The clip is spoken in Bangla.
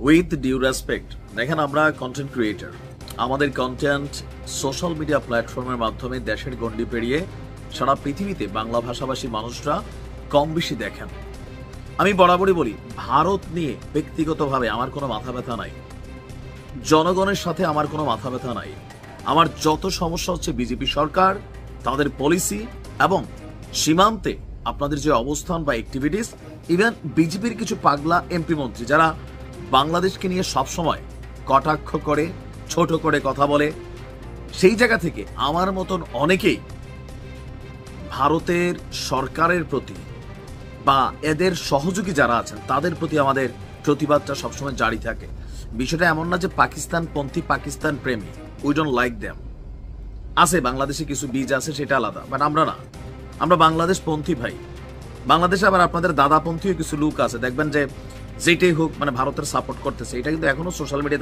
উইথ ডিউ রেসপেক্ট, দেখেন আমরা কন্টেন্ট ক্রিয়েটর, আমাদের কন্টেন্ট সোশ্যাল মিডিয়া প্ল্যাটফর্মের মাধ্যমে দেশের গণ্ডি পেরিয়ে সারা পৃথিবীতে বাংলা ভাষাভাষী মানুষরা কম বেশি দেখেন। আমি বরাবরই বলি, ভারত নিয়ে ব্যক্তিগতভাবে আমার কোনো মাথা ব্যথা নাই, জনগণের সাথে আমার কোনো মাথা ব্যথা নাই। আমার যত সমস্যা হচ্ছে বিজেপি সরকার, তাদের পলিসি এবং সীমান্তে আপনাদের যে অবস্থান বা অ্যাক্টিভিটিস, ইভেন বিজেপির কিছু পাগলা এমপি মন্ত্রী যারা বাংলাদেশকে নিয়ে সবসময় কটাক্ষ করে, ছোট করে কথা বলে, সেই জায়গা থেকে আমার মতন অনেকেই ভারতের সরকারের প্রতি বা এদের সহযোগী যারা আছেন তাদের প্রতি আমাদের প্রতিবাদটা সবসময় জারি থাকে। বিষয়টা এমন না যে পাকিস্তান পন্থী, পাকিস্তান প্রেমী, উই ডোন্ট লাইক দেম। আছে বাংলাদেশে কিছু বীজ আছে, সেটা আলাদা, বাট আমরা না, আমরা বাংলাদেশ পন্থী ভাই। বাংলাদেশে আবার আপনাদের দাদাপন্থীও কিছু লোক আছে, দেখবেন যে যেটাই হোক মানে ভারতের সাপোর্ট করতেছে, এটা কিন্তু এখনো সোশ্যাল মিডিয়া